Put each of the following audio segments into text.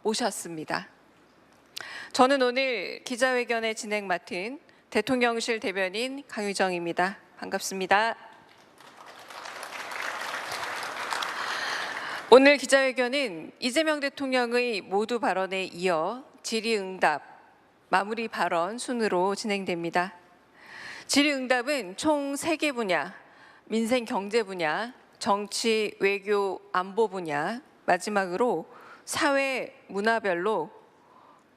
모셨습니다. 저는 오늘 기자회견의 진행 맡은 대통령실 대변인 강유정입니다. 반갑습니다. 오늘 기자회견은 이재명 대통령의 모두 발언에 이어 질의응답, 마무리 발언 순으로 진행됩니다. 질의응답은 총 3개 분야, 민생 경제 분야, 정치, 외교, 안보 분야, 마지막으로 사회, 문화별로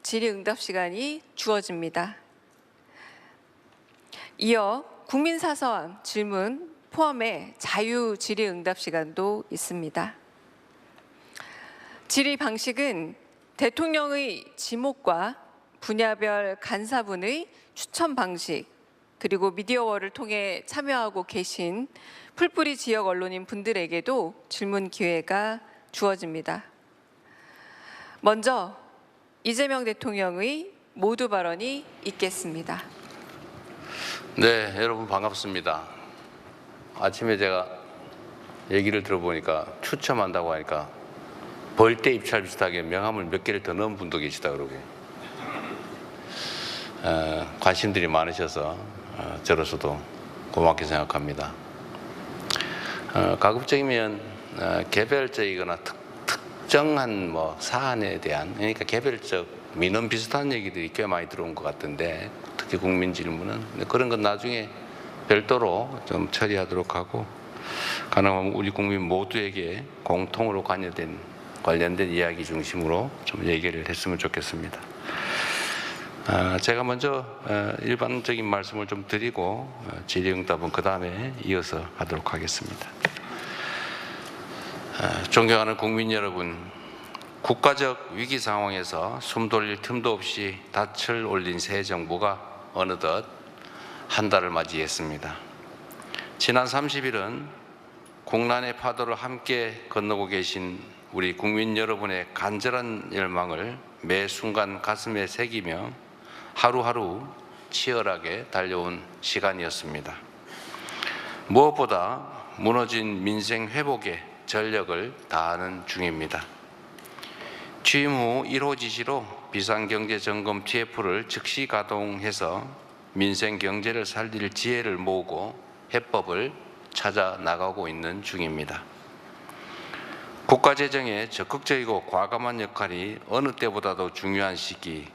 질의응답 시간이 주어집니다. 이어 국민사서함 질문 포함해 자유 질의응답 시간도 있습니다. 질의 방식은 대통령의 지목과 분야별 간사분의 추천 방식, 그리고 미디어월을 통해 참여하고 계신 풀뿌리 지역 언론인 분들에게도 질문 기회가 주어집니다. 먼저 이재명 대통령의 모두 발언이 있겠습니다. 네, 여러분 반갑습니다. 아침에 제가 얘기를 들어보니까 추첨한다고 하니까 벌떼 입찰 비슷하게 명함을 몇 개를 더 넣은 분도 계시다 그러고 관심들이 많으셔서 저로서도 고맙게 생각합니다. 가급적이면 개별적이거나 특정한 사안에 대한, 그러니까 개별적 민원 비슷한 얘기들이 꽤 많이 들어온 것 같은데, 특히 국민 질문은 그런 건 나중에 별도로 좀 처리하도록 하고, 가능하면 우리 국민 모두에게 공통으로 관련된 이야기 중심으로 좀 얘기를 했으면 좋겠습니다. 제가 먼저 일반적인 말씀을 좀 드리고 질의응답은 그 다음에 이어서 하도록 하겠습니다. 존경하는 국민 여러분, 국가적 위기 상황에서 숨 돌릴 틈도 없이 닻을 올린 새 정부가 어느덧 한 달을 맞이했습니다. 지난 30일은 국난의 파도를 함께 건너고 계신 우리 국민 여러분의 간절한 열망을 매 순간 가슴에 새기며 하루하루 치열하게 달려온 시간이었습니다. 무엇보다 무너진 민생 회복에 전력을 다하는 중입니다. 취임 후 1호 지시로 비상경제점검 TF를 즉시 가동해서 민생 경제를 살릴 지혜를 모으고 해법을 찾아 나가고 있는 중입니다. 국가재정의 적극적이고 과감한 역할이 어느 때보다도 중요한 시기,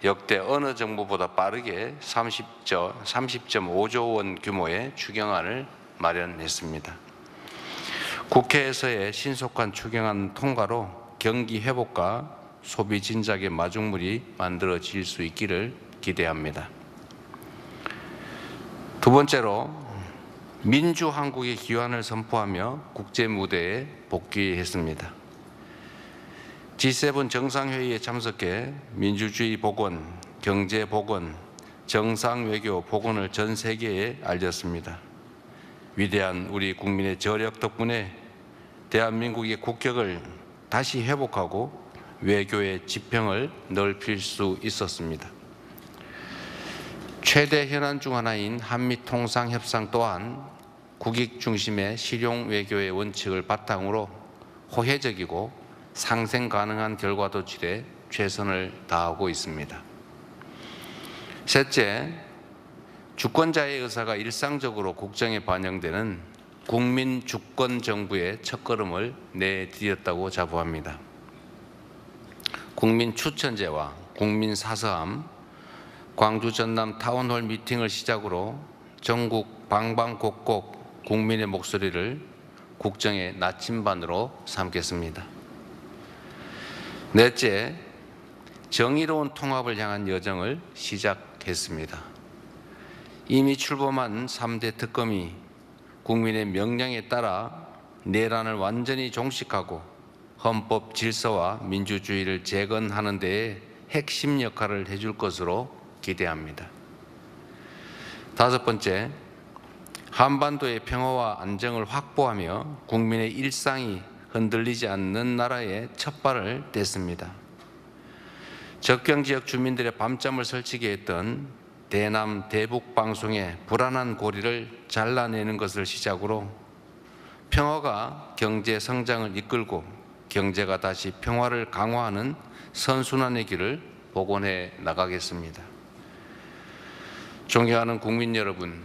역대 어느 정부보다 빠르게 30.5조 원 규모의 추경안을 마련했습니다. 국회에서의 신속한 추경안 통과로 경기 회복과 소비 진작의 마중물이 만들어질 수 있기를 기대합니다. 두 번째로 민주한국의 기원을 선포하며 국제 무대에 복귀했습니다. G7 정상회의에 참석해 민주주의 복원, 경제 복원, 정상외교 복원을 전 세계에 알렸습니다. 위대한 우리 국민의 저력 덕분에 대한민국의 국격을 다시 회복하고 외교의 지평을 넓힐 수 있었습니다. 최대 현안 중 하나인 한미통상협상 또한 국익 중심의 실용 외교의 원칙을 바탕으로 호혜적이고 상생 가능한 결과도출에 최선을 다하고 있습니다. 셋째, 주권자의 의사가 일상적으로 국정에 반영되는 국민 주권 정부의 첫걸음을 내디뎠다고 자부합니다. 국민 추천제와 국민 사서함, 광주 전남 타운홀 미팅을 시작으로 전국 방방곡곡 국민의 목소리를 국정의 나침반으로 삼겠습니다. 넷째, 정의로운 통합을 향한 여정을 시작했습니다. 이미 출범한 3대 특검이 국민의 명령에 따라 내란을 완전히 종식하고 헌법 질서와 민주주의를 재건하는 데에 핵심 역할을 해줄 것으로 기대합니다. 다섯 번째, 한반도의 평화와 안정을 확보하며 국민의 일상이 흔들리지 않는 나라에 첫발을 뗐습니다. 접경지역 주민들의 밤잠을 설치게 했던 대남 대북 방송의 불안한 고리를 잘라내는 것을 시작으로 평화가 경제 성장을 이끌고 경제가 다시 평화를 강화하는 선순환의 길을 복원해 나가겠습니다. 존경하는 국민 여러분,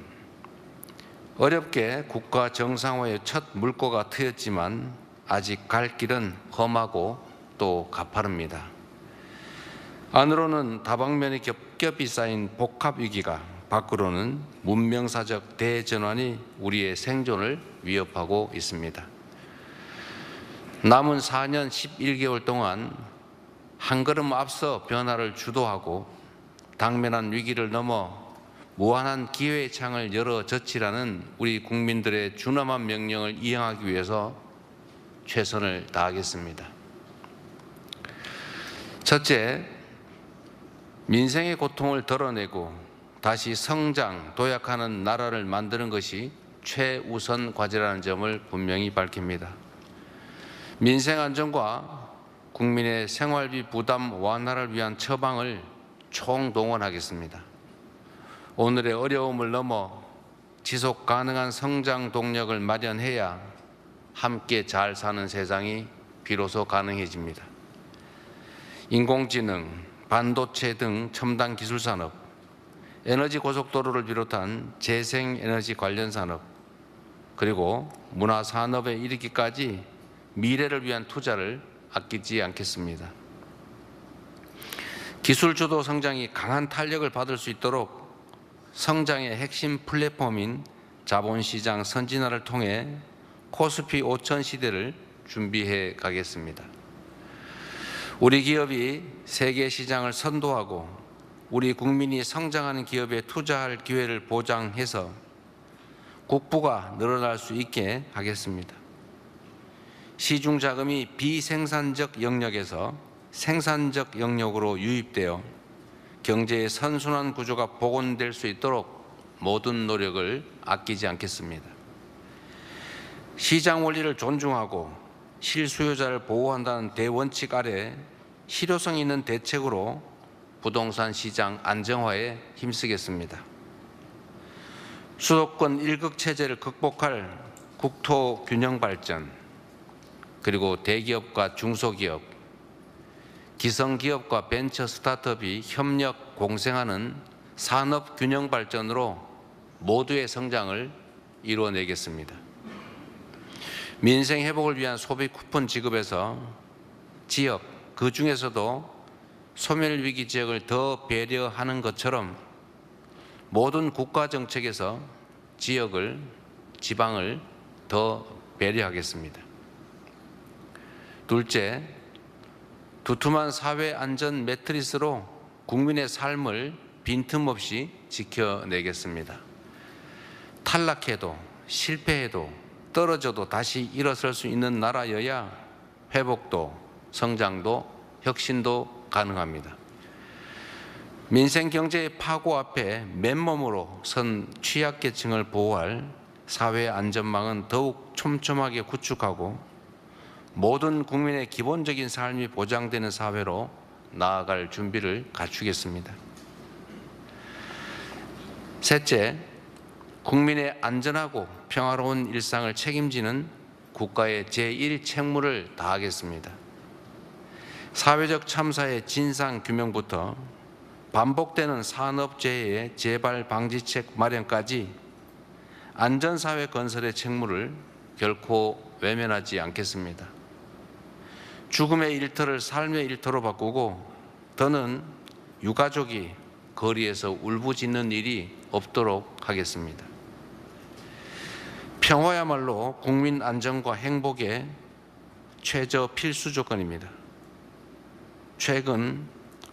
어렵게 국가 정상화의 첫 물꼬가 트였지만 아직 갈 길은 험하고 또 가파릅니다. 안으로는 다방면이 겹겹이 쌓인 복합 위기가, 밖으로는 문명사적 대전환이 우리의 생존을 위협하고 있습니다. 남은 4년 11개월 동안 한 걸음 앞서 변화를 주도하고 당면한 위기를 넘어 무한한 기회의 창을 열어 젖히라는 우리 국민들의 준엄한 명령을 이행하기 위해서 최선을 다하겠습니다. 첫째, 민생의 고통을 덜어내고 다시 성장, 도약하는 나라를 만드는 것이 최우선 과제라는 점을 분명히 밝힙니다. 민생 안정과 국민의 생활비 부담 완화를 위한 처방을 총동원하겠습니다. 오늘의 어려움을 넘어 지속 가능한 성장 동력을 마련해야 함께 잘 사는 세상이 비로소 가능해집니다. 인공지능, 반도체 등 첨단 기술 산업, 에너지 고속도로를 비롯한 재생에너지 관련 산업, 그리고 문화 산업에 이르기까지 미래를 위한 투자를 아끼지 않겠습니다. 기술 주도 성장이 강한 탄력을 받을 수 있도록 성장의 핵심 플랫폼인 자본시장 선진화를 통해 코스피 5천 시대를 준비해 가겠습니다. 우리 기업이 세계 시장을 선도하고 우리 국민이 성장하는 기업에 투자할 기회를 보장해서 국부가 늘어날 수 있게 하겠습니다. 시중 자금이 비생산적 영역에서 생산적 영역으로 유입되어 경제의 선순환 구조가 복원될 수 있도록 모든 노력을 아끼지 않겠습니다. 시장 원리를 존중하고 실수요자를 보호한다는 대원칙 아래 실효성 있는 대책으로 부동산 시장 안정화에 힘쓰겠습니다. 수도권 일극 체제를 극복할 국토 균형 발전, 그리고 대기업과 중소기업, 기성기업과 벤처 스타트업이 협력 공생하는 산업 균형 발전으로 모두의 성장을 이루어내겠습니다. 민생 회복을 위한 소비 쿠폰 지급에서 지역, 그 중에서도 소멸위기 지역을 더 배려하는 것처럼 모든 국가 정책에서 지역을, 지방을 더 배려하겠습니다. 둘째, 두툼한 사회 안전 매트리스로 국민의 삶을 빈틈없이 지켜내겠습니다. 탈락해도 실패해도 떨어져도 다시 일어설 수 있는 나라여야 회복도 성장도 혁신도 가능합니다. 민생 경제의 파고 앞에 맨몸으로 선 취약계층을 보호할 사회 안전망은 더욱 촘촘하게 구축하고 모든 국민의 기본적인 삶이 보장되는 사회로 나아갈 준비를 갖추겠습니다. 셋째, 국민의 안전하고 평화로운 일상을 책임지는 국가의 제1책무를 다하겠습니다. 사회적 참사의 진상 규명부터 반복되는 산업재해의 재발 방지책 마련까지 안전사회 건설의 책무를 결코 외면하지 않겠습니다. 죽음의 일터를 삶의 일터로 바꾸고 더는 유가족이 거리에서 울부짖는 일이 없도록 하겠습니다. 평화야말로 국민 안전과 행복의 최저 필수 조건입니다. 최근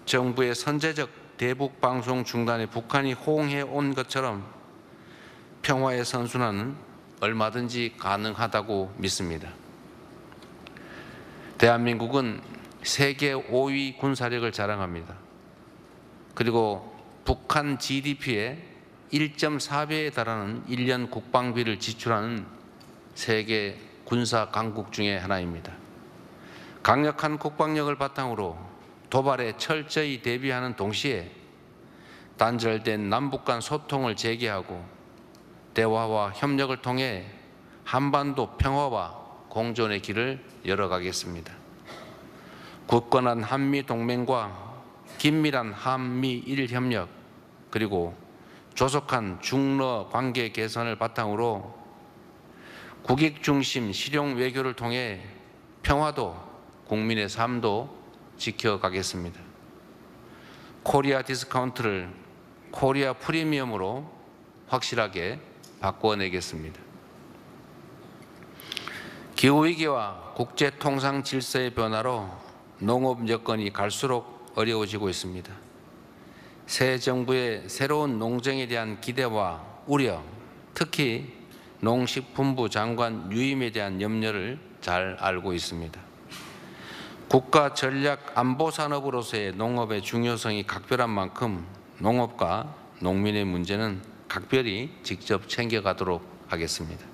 정부의 선제적 대북 방송 중단에 북한이 호응해 온 것처럼 평화의 선순환은 얼마든지 가능하다고 믿습니다. 대한민국은 세계 5위 군사력을 자랑합니다. 그리고 북한 GDP의 1.4배에 달하는 1년 국방비를 지출하는 세계 군사 강국 중에 하나입니다. 강력한 국방력을 바탕으로 도발에 철저히 대비하는 동시에 단절된 남북 간 소통을 재개하고 대화와 협력을 통해 한반도 평화와 공존의 길을 열어가겠습니다. 굳건한 한미 동맹과 긴밀한 한미일 협력, 그리고 조속한 중러 관계 개선을 바탕으로 국익 중심 실용 외교를 통해 평화도 국민의 삶도 지켜가겠습니다. 코리아 디스카운트를 코리아 프리미엄으로 확실하게 바꿔내겠습니다. 기후위기와 국제통상 질서의 변화로 농업 여건이 갈수록 어려워지고 있습니다. 새 정부의 새로운 농정에 대한 기대와 우려, 특히 농식품부 장관 유임에 대한 염려를 잘 알고 있습니다. 국가 전략 안보 산업으로서의 농업의 중요성이 각별한 만큼 농업과 농민의 문제는 각별히 직접 챙겨가도록 하겠습니다.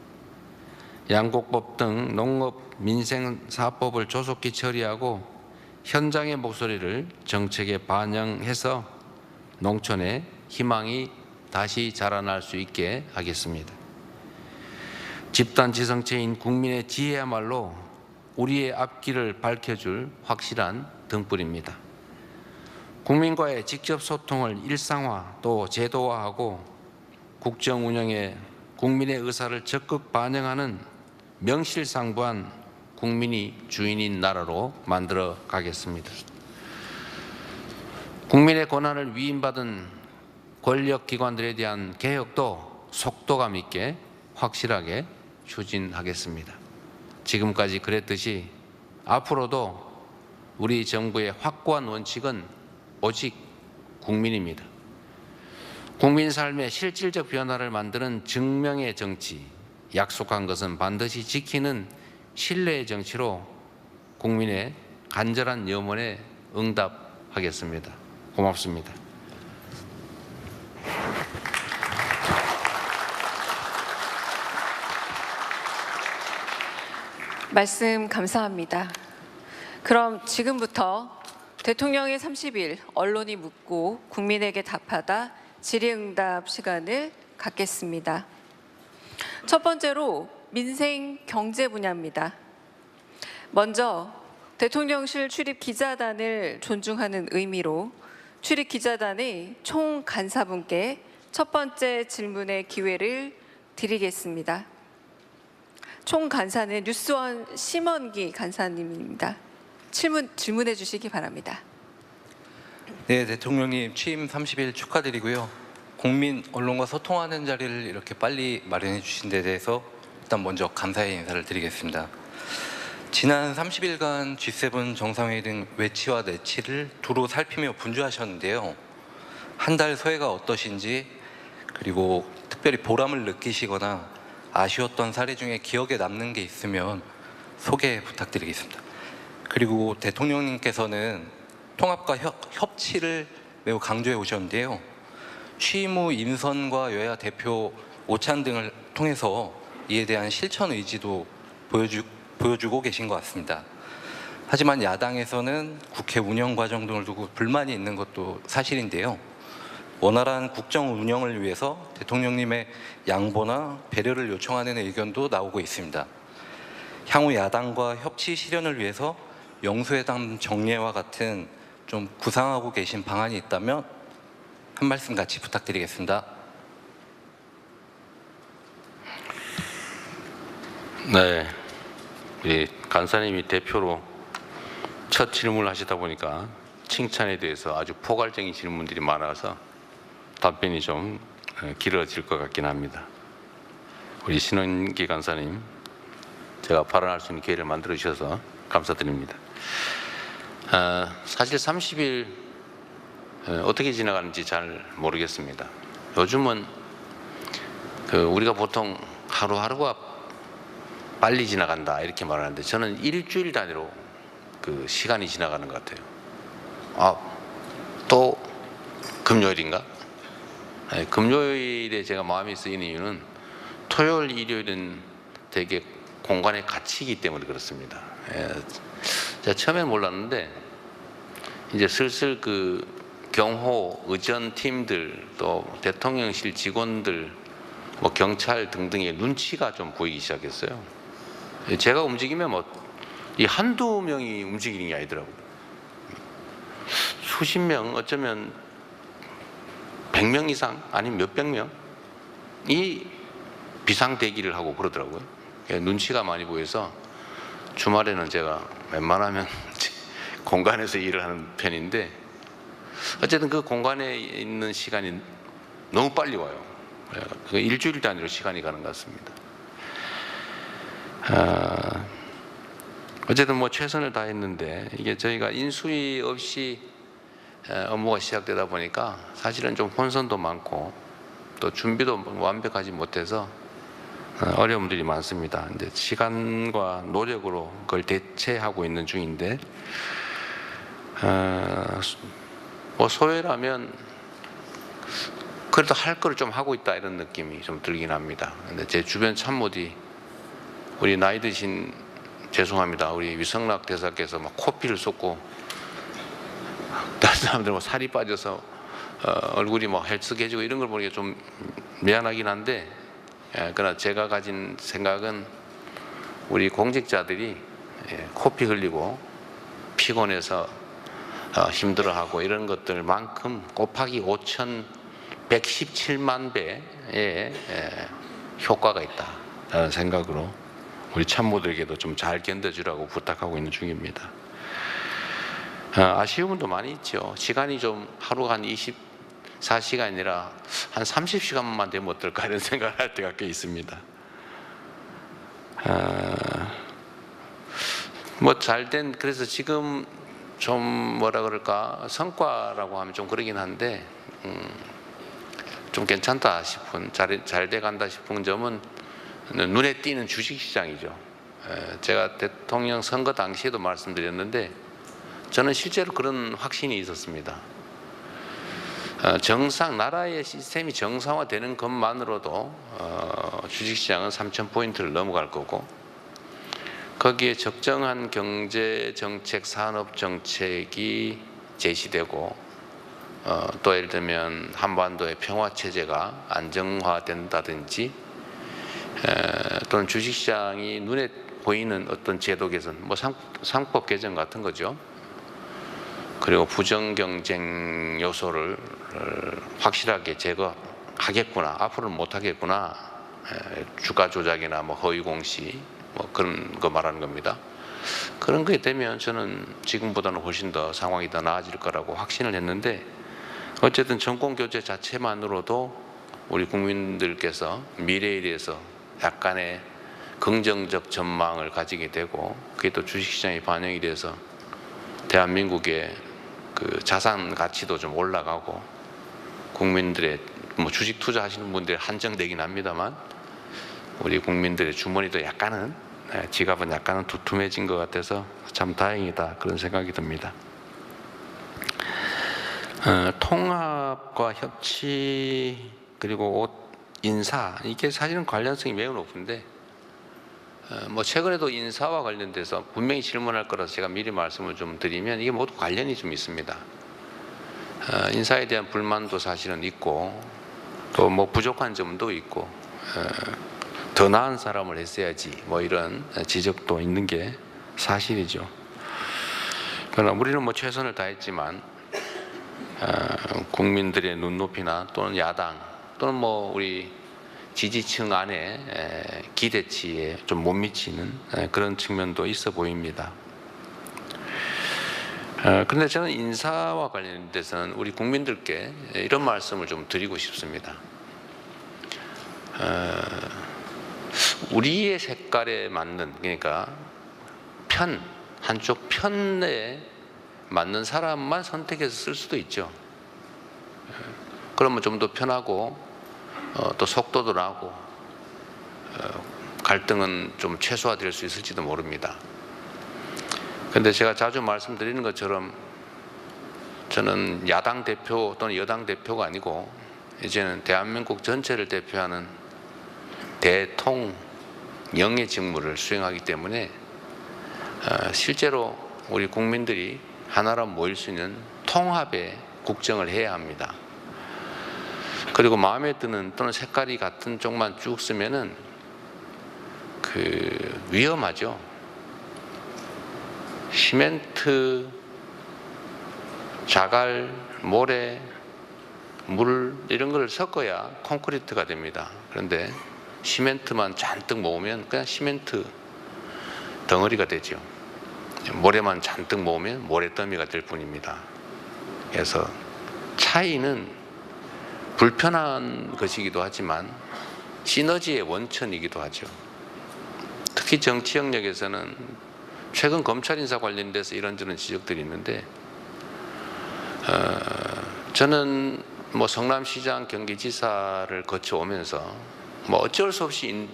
양곡법 등 농업 민생사법을 조속히 처리하고 현장의 목소리를 정책에 반영해서 농촌의 희망이 다시 자라날 수 있게 하겠습니다. 집단지성체인 국민의 지혜야말로 우리의 앞길을 밝혀줄 확실한 등불입니다. 국민과의 직접 소통을 일상화 또 제도화하고 국정 운영에 국민의 의사를 적극 반영하는 명실상부한 국민이 주인인 나라로 만들어 가겠습니다. 국민의 권한을 위임받은 권력기관들에 대한 개혁도 속도감 있게 확실하게 추진하겠습니다. 지금까지 그랬듯이 앞으로도 우리 정부의 확고한 원칙은 오직 국민입니다. 국민 삶의 실질적 변화를 만드는 증명의 정치, 약속한 것은 반드시 지키는 신뢰의 정치로 국민의 간절한 염원에 응답하겠습니다. 고맙습니다. 말씀 감사합니다. 그럼 지금부터 대통령의 30일 언론이 묻고 국민에게 답하다 질의응답 시간을 갖겠습니다. 첫 번째로 민생 경제 분야입니다. 먼저 대통령실 출입 기자단을 존중하는 의미로 출입 기자단의 총 간사분께 첫 번째 질문의 기회를 드리겠습니다. 총 간사는 뉴스원 심원기 간사님입니다. 질문해 주시기 바랍니다. 네, 대통령님 취임 30일 축하드리고요. 국민 언론과 소통하는 자리를 이렇게 빨리 마련해 주신 데 대해서 일단 먼저 감사의 인사를 드리겠습니다. 지난 30일간 G7 정상회의 등 외치와 내치를 두루 살피며 분주하셨는데요. 한 달 소회가 어떠신지, 그리고 특별히 보람을 느끼시거나 아쉬웠던 사례 중에 기억에 남는 게 있으면 소개 부탁드리겠습니다. 그리고 대통령님께서는 통합과 협치를 매우 강조해 오셨는데요. 취임 후 인선과 여야 대표 오찬 등을 통해서 이에 대한 실천 의지도 보여주고 계신 것 같습니다. 하지만 야당에서는 국회 운영 과정 등을 두고 불만이 있는 것도 사실인데요. 원활한 국정 운영을 위해서 대통령님의 양보나 배려를 요청하는 의견도 나오고 있습니다. 향후 야당과 협치 실현을 위해서 영수회담 정례와 같은 좀 구상하고 계신 방안이 있다면 한 말씀 같이 부탁드리겠습니다. 네, 우리 간사님이 대표로 첫 질문을 하시다 보니까 칭찬에 대해서 아주 포괄적인 질문들이 많아서 답변이 좀 길어질 것 같긴 합니다. 우리 신원기 간사님, 제가 발언할 수 있는 기회를 만들어 주셔서 감사드립니다. 사실 30일 어떻게 지나가는지 잘 모르겠습니다. 요즘은 우리가 보통 하루하루가 빨리 지나간다 이렇게 말하는데 저는 일주일 단위로 시간이 지나가는 것 같아요. 또 금요일인가? 금요일에 제가 마음이 쓰이는 이유는 토요일, 일요일은 되게 공간에 갇히기 때문에 그렇습니다. 제가 처음엔 몰랐는데 이제 슬슬 경호, 의전팀들, 또 대통령실 직원들, 뭐 경찰 등등의 눈치가 좀 보이기 시작했어요. 제가 움직이면 이 한두 명이 움직이는 게 아니더라고요. 수십 명, 어쩌면 100명 이상 아니면 몇백 명이 비상 대기를 하고 그러더라고요. 눈치가 많이 보여서 주말에는 제가 웬만하면 공간에서 일을 하는 편인데 어쨌든 그 공간에 있는 시간이 너무 빨리 와요. 일주일 단위로 시간이 가는 것 같습니다. 어쨌든 뭐 최선을 다했는데 이게 저희가 인수위 없이 업무가 시작되다 보니까 사실은 좀 혼선도 많고 또 준비도 완벽하지 못해서 어려움들이 많습니다. 근데 시간과 노력으로 그걸 대체하고 있는 중인데 뭐 소외라면 그래도 할 거를 좀 하고 있다 이런 느낌이 좀 들긴 합니다. 근데 제 주변 참모들이 우리 나이 드신 죄송합니다. 우리 위성락 대사께서 막 코피를 쏟고 다른 사람들 뭐 살이 빠져서 얼굴이 뭐 헬쓱해지고 이런 걸 보니까 좀 미안하긴 한데 그러나 제가 가진 생각은 우리 공직자들이 코피 흘리고 피곤해서 힘들어하고 이런 것들만큼 곱하기 5,117만 배의 효과가 있다라는 생각으로 우리 참모들에게도 좀 잘 견뎌주라고 부탁하고 있는 중입니다. 아쉬운 분도 많이 있죠. 시간이 좀 하루가 한 24시간이 아니라 한 30시간만 되면 어떨까 이런 생각을 할 때가 꽤 있습니다. 뭐 잘된 그래서 지금 좀 뭐라 그럴까 성과라고 하면 좀 그러긴 한데 좀 괜찮다 싶은 잘 돼간다 싶은 점은 눈에 띄는 주식시장이죠. 제가 대통령 선거 당시에도 말씀드렸는데 저는 실제로 그런 확신이 있었습니다. 나라의 시스템이 정상화되는 것만으로도 주식시장은 3,000포인트를 넘어갈 거고 거기에 적정한 경제정책, 산업정책이 제시되고 또 예를 들면 한반도의 평화체제가 안정화된다든지 또는 주식시장이 눈에 보이는 어떤 제도 개선, 뭐 상법 개정 같은 거죠. 그리고 부정경쟁 요소를 확실하게 제거하겠구나, 앞으로는 못하겠구나, 주가 조작이나 뭐 허위 공시 뭐 그런 거 말하는 겁니다. 그런 게 되면 저는 지금보다는 훨씬 더 상황이 더 나아질 거라고 확신을 했는데 어쨌든 정권 교체 자체만으로도 우리 국민들께서 미래에 대해서 약간의 긍정적 전망을 가지게 되고 그게 또 주식시장에 반영이 돼서 대한민국의 그 자산 가치도 좀 올라가고 국민들의 뭐 주식 투자하시는 분들이 한정되긴 합니다만 우리 국민들의 주머니도 약간은 지갑은 약간은 두툼해진 것 같아서 참 다행이다 그런 생각이 듭니다. 통합과 협치 그리고 인사 이게 사실은 관련성이 매우 높은데 뭐 최근에도 인사와 관련돼서 분명히 질문할 거라서 제가 미리 말씀을 좀 드리면 이게 모두 관련이 좀 있습니다. 인사에 대한 불만도 사실은 있고 또 뭐 부족한 점도 있고 더 나은 사람을 했어야지 뭐 이런 지적도 있는 게 사실이죠. 그러나 우리는 뭐 최선을 다했지만 국민들의 눈높이나 또는 야당 또는 뭐 우리 지지층 안에 기대치에 좀 못 미치는 그런 측면도 있어 보입니다. 그런데 저는 인사와 관련돼서는 우리 국민들께 이런 말씀을 좀 드리고 싶습니다. 우리의 색깔에 맞는 그러니까 한쪽 편에 맞는 사람만 선택해서 쓸 수도 있죠. 그러면 좀 더 편하고 또 속도도 나고 갈등은 좀 최소화될 수 있을지도 모릅니다. 그런데 제가 자주 말씀드리는 것처럼 저는 야당 대표 또는 여당 대표가 아니고 이제는 대한민국 전체를 대표하는 대통령의 직무를 수행하기 때문에 실제로 우리 국민들이 하나로 모일 수 있는 통합의 국정을 해야 합니다. 그리고 마음에 드는 또는 색깔이 같은 쪽만 쭉 쓰면은 위험하죠. 시멘트 자갈, 모래, 물 이런 걸 섞어야 콘크리트가 됩니다. 그런데 시멘트만 잔뜩 모으면 그냥 시멘트 덩어리가 되죠. 모래만 잔뜩 모으면 모래더미가 될 뿐입니다. 그래서 차이는 불편한 것이기도 하지만 시너지의 원천이기도 하죠. 특히 정치 영역에서는 최근 검찰 인사 관련돼서 이런저런 지적들이 있는데 저는 뭐 성남시장, 경기지사를 거쳐오면서 뭐 어쩔 수 없이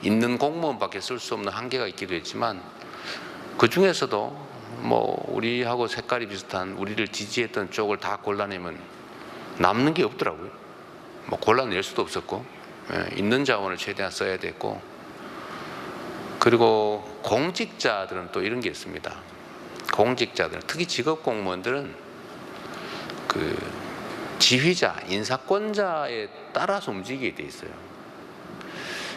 있는 공무원밖에 쓸 수 없는 한계가 있기도 했지만 그 중에서도 뭐 우리하고 색깔이 비슷한 우리를 지지했던 쪽을 다 골라내면 남는 게 없더라고요. 뭐 골라낼 수도 없었고 있는 자원을 최대한 써야 됐고 그리고 공직자들은 또 이런 게 있습니다. 공직자들 특히 직업 공무원들은 그 지휘자, 인사권자에 따라서 움직이게 돼 있어요.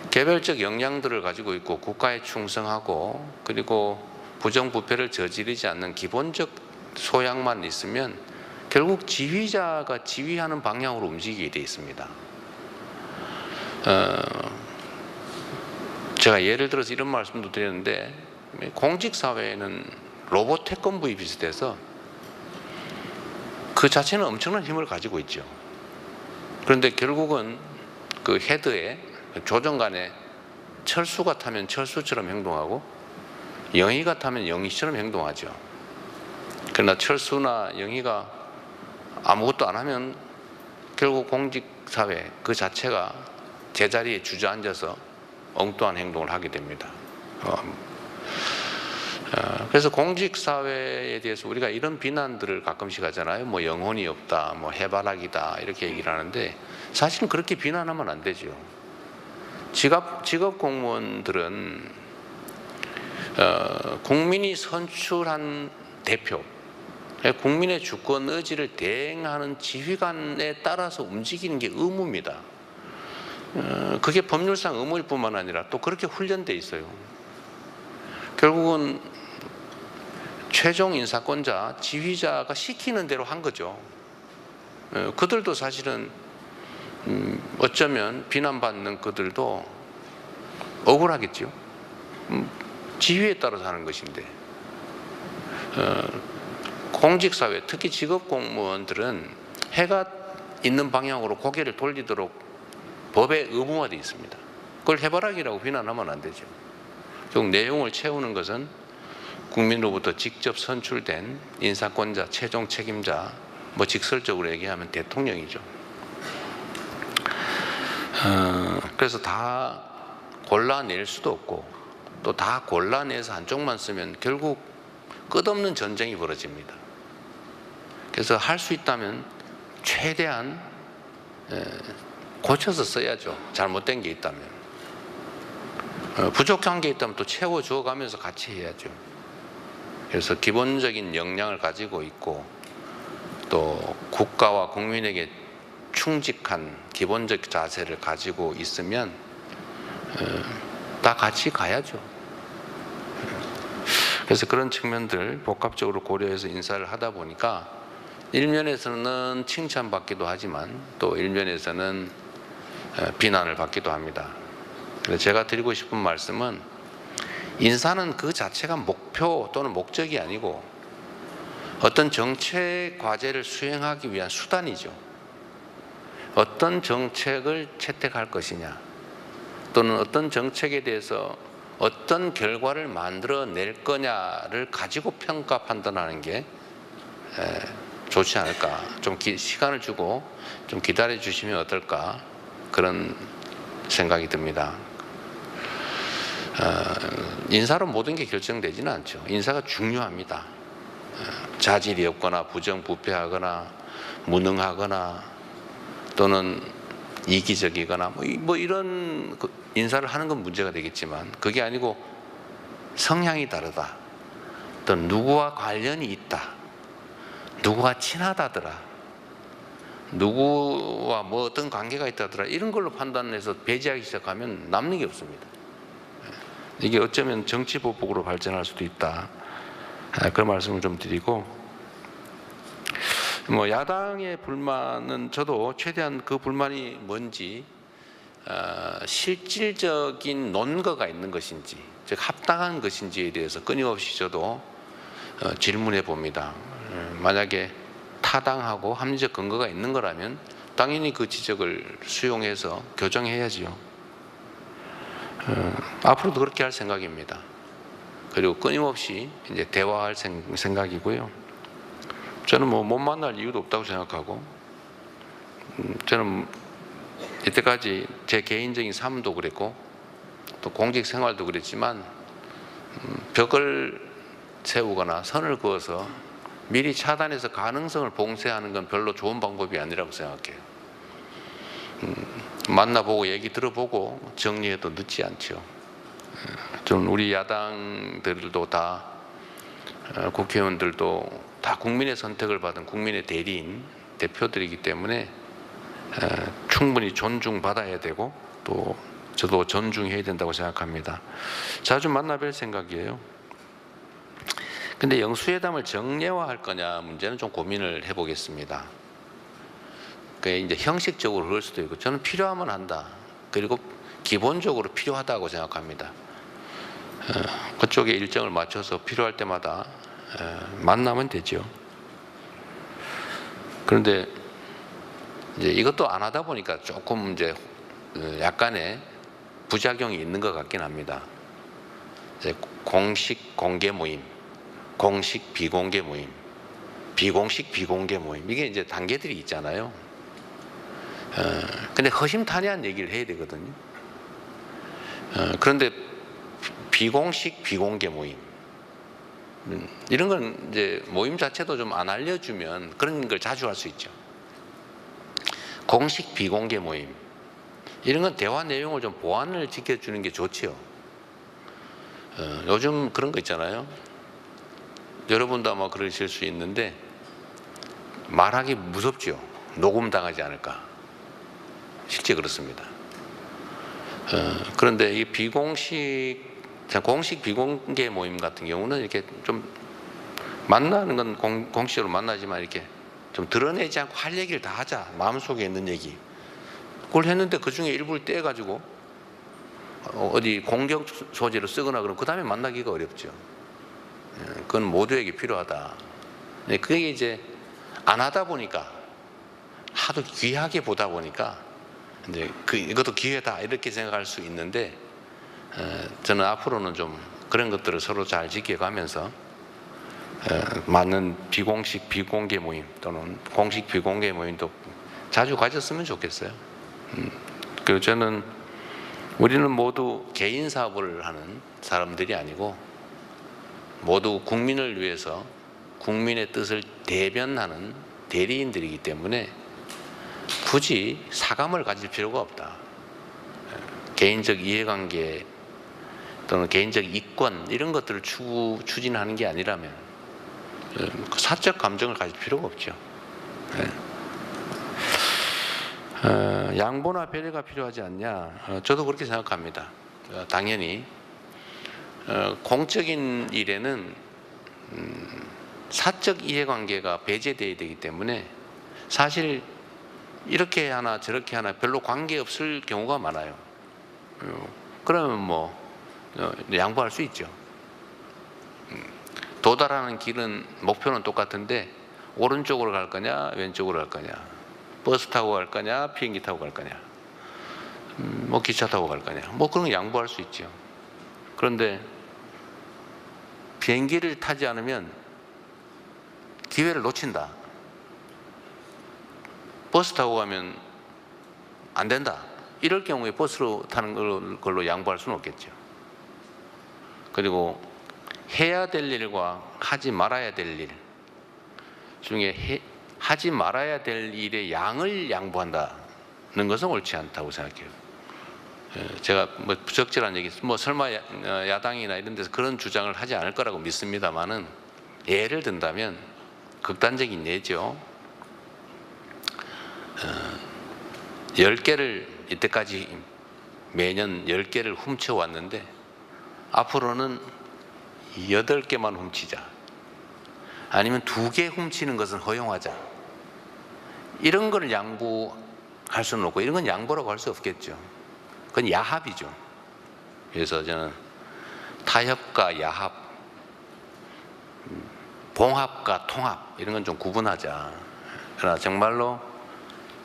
개별적 역량들을 가지고 있고 국가에 충성하고 그리고 부정부패를 저지르지 않는 기본적 소양만 있으면 결국 지휘자가 지휘하는 방향으로 움직이게 돼 있습니다. 제가 예를 들어서 이런 말씀도 드렸는데 공직사회는 로봇 태권부에 비슷해서 그 자체는 엄청난 힘을 가지고 있죠. 그런데 결국은 그 헤드에 조정관에 철수가 타면 철수처럼 행동하고 영희가 타면 영희처럼 행동하죠. 그러나 철수나 영희가 아무것도 안 하면 결국 공직사회 그 자체가 제자리에 주저앉아서 엉뚱한 행동을 하게 됩니다. 그래서 공직사회에 대해서 우리가 이런 비난들을 가끔씩 하잖아요. 뭐 영혼이 없다, 뭐 해바라기다 이렇게 얘기를 하는데 사실은 그렇게 비난하면 안 되죠. 직업 공무원들은 국민이 선출한 대표, 국민의 주권 의지를 대행하는 지휘관에 따라서 움직이는 게 의무입니다. 그게 법률상 의무일 뿐만 아니라 또 그렇게 훈련돼 있어요. 결국은 최종 인사권자, 지휘자가 시키는 대로 한 거죠. 그들도 사실은 어쩌면 비난받는 그들도 억울하겠죠. 지휘에 따라서 하는 것인데 공직사회, 특히 직업공무원들은 해가 있는 방향으로 고개를 돌리도록 법에 의무화되어 있습니다. 그걸 해바라기라고 비난하면 안 되죠. 결국 내용을 채우는 것은 국민으로부터 직접 선출된 인사권자, 최종 책임자, 뭐 직설적으로 얘기하면 대통령이죠. 그래서 다 골라낼 수도 없고 또 다 골라내서 한쪽만 쓰면 결국 끝없는 전쟁이 벌어집니다. 그래서 할 수 있다면 최대한 고쳐서 써야죠. 잘못된 게 있다면. 부족한 게 있다면 또 채워주어 가면서 같이 해야죠. 그래서 기본적인 역량을 가지고 있고 또 국가와 국민에게 충직한 기본적 자세를 가지고 있으면 다 같이 가야죠. 그래서 그런 측면들 복합적으로 고려해서 인사를 하다 보니까 일면에서는 칭찬받기도 하지만 또 일면에서는 비난을 받기도 합니다. 그래서 제가 드리고 싶은 말씀은 인사는 그 자체가 목표 또는 목적이 아니고 어떤 정책 과제를 수행하기 위한 수단이죠. 어떤 정책을 채택할 것이냐 또는 어떤 정책에 대해서 어떤 결과를 만들어낼 거냐를 가지고 평가 판단하는 게 좋지 않을까. 좀 시간을 주고 좀 기다려 주시면 어떨까 그런 생각이 듭니다. 인사로 모든 게 결정되지는 않죠. 인사가 중요합니다. 자질이 없거나 부정부패하거나 무능하거나 또는 이기적이거나 뭐 이런 인사를 하는 건 문제가 되겠지만 그게 아니고 성향이 다르다, 또 누구와 관련이 있다, 누구와 친하다더라, 누구와 뭐 어떤 관계가 있다더라 이런 걸로 판단해서 배제하기 시작하면 남는 게 없습니다. 이게 어쩌면 정치보복으로 발전할 수도 있다. 그런 말씀을 좀 드리고 뭐 야당의 불만은 저도 최대한 그 불만이 뭔지 실질적인 논거가 있는 것인지, 즉 합당한 것인지에 대해서 끊임없이 저도 질문해 봅니다. 만약에 타당하고 합리적 근거가 있는 거라면 당연히 그 지적을 수용해서 교정해야지요. 앞으로도 그렇게 할 생각입니다. 그리고 끊임없이 이제 대화할 생각이고요. 저는 뭐 못 만날 이유도 없다고 생각하고, 저는 이때까지 제 개인적인 삶도 그랬고 또 공직 생활도 그랬지만 벽을 세우거나 선을 그어서 미리 차단해서 가능성을 봉쇄하는 건 별로 좋은 방법이 아니라고 생각해요. 만나보고 얘기 들어보고 정리해도 늦지 않죠. 저는 우리 야당들도 다, 국회의원들도 다 국민의 선택을 받은 국민의 대리인 대표들이기 때문에 충분히 존중받아야 되고 또 저도 존중해야 된다고 생각합니다. 자주 만나 뵐 생각이에요. 근데 영수회담을 정례화할 거냐 문제는 좀 고민을 해보겠습니다. 그게 이제 형식적으로 그럴 수도 있고, 저는 필요하면 한다. 그리고 기본적으로 필요하다고 생각합니다. 그쪽에 일정을 맞춰서 필요할 때마다 만나면 되죠. 그런데 이제 이것도 안 하다 보니까 조금 이제 약간의 부작용이 있는 것 같긴 합니다. 이제 공식 공개 모임, 공식 비공개 모임, 비공식 비공개 모임, 이게 이제 단계들이 있잖아요. 근데 허심탄회한 얘기를 해야 되거든요. 그런데 비공식 비공개 모임, 이런 건 이제 모임 자체도 좀 안 알려주면 그런 걸 자주 할 수 있죠. 공식 비공개 모임, 이런 건 대화 내용을 좀 보완을 지켜주는 게 좋지요. 요즘 그런 거 있잖아요. 여러분도 아마 그러실 수 있는데 말하기 무섭죠. 녹음당하지 않을까. 실제 그렇습니다. 그런데 이 공식 비공개 모임 같은 경우는 이렇게 좀 만나는 건 공식으로 만나지만 이렇게 좀 드러내지 않고 할 얘기를 다 하자. 마음속에 있는 얘기. 그걸 했는데 그 중에 일부를 떼가지고 어디 공격 소재로 쓰거나 그러면 그 다음에 만나기가 어렵죠. 그건 모두에게 필요하다. 그게 이제 안 하다 보니까, 하도 귀하게 보다 보니까 이제 이것도 기회다 이렇게 생각할 수 있는데, 저는 앞으로는 좀 그런 것들을 서로 잘 지켜가면서 맞는 비공식 비공개 모임 또는 공식 비공개 모임도 자주 가졌으면 좋겠어요. 그리고 저는 우리는 모두 개인 사업을 하는 사람들이 아니고 모두 국민을 위해서 국민의 뜻을 대변하는 대리인들이기 때문에 굳이 사감을 가질 필요가 없다. 개인적 이해관계 또는 개인적 이권 이런 것들을 추진하는 게 아니라면 사적 감정을 가질 필요가 없죠. 양보나 배려가 필요하지 않냐? 저도 그렇게 생각합니다. 당연히 공적인 일에는 사적 이해관계가 배제되어야 되기 때문에 사실 이렇게 하나 저렇게 하나 별로 관계없을 경우가 많아요. 그러면 뭐 양보할 수 있죠. 도달하는 길은, 목표는 똑같은데 오른쪽으로 갈 거냐 왼쪽으로 갈 거냐, 버스 타고 갈 거냐 비행기 타고 갈 거냐, 뭐 기차 타고 갈 거냐, 뭐 그런 거 양보할 수 있죠. 그런데 비행기를 타지 않으면 기회를 놓친다. 버스 타고 가면 안 된다. 이럴 경우에 버스로 타는 걸로 양보할 수는 없겠죠. 그리고 해야 될 일과 하지 말아야 될 일 중에 하지 말아야 될 일의 양을 양보한다는 것은 옳지 않다고 생각해요. 제가 뭐 부적절한 얘기, 뭐 설마 야당이나 이런 데서 그런 주장을 하지 않을 거라고 믿습니다만은, 예를 든다면 극단적인 예죠. 10개를 이때까지 매년 10개를 훔쳐왔는데 앞으로는 8개만 훔치자, 아니면 2개 훔치는 것은 허용하자, 이런 걸 양보할 수는 없고 이런 건 양보라고 할 수 없겠죠. 그건 야합이죠. 그래서 저는 타협과 야합, 봉합과 통합 이런 건 좀 구분하자. 그러나 정말로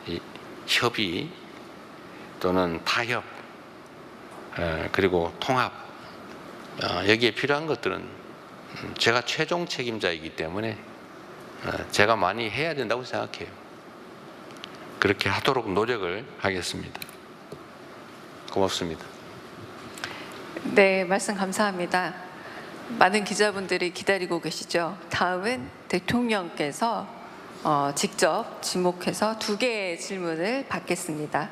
이 협의 또는 타협 그리고 통합 여기에 필요한 것들은 제가 최종 책임자이기 때문에 제가 많이 해야 된다고 생각해요. 그렇게 하도록 노력을 하겠습니다. 고맙습니다. 네, 말씀 감사합니다. 많은 기자분들이 기다리고 계시죠. 다음은 대통령께서 직접 지목해서 2개의 질문을 받겠습니다.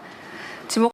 지목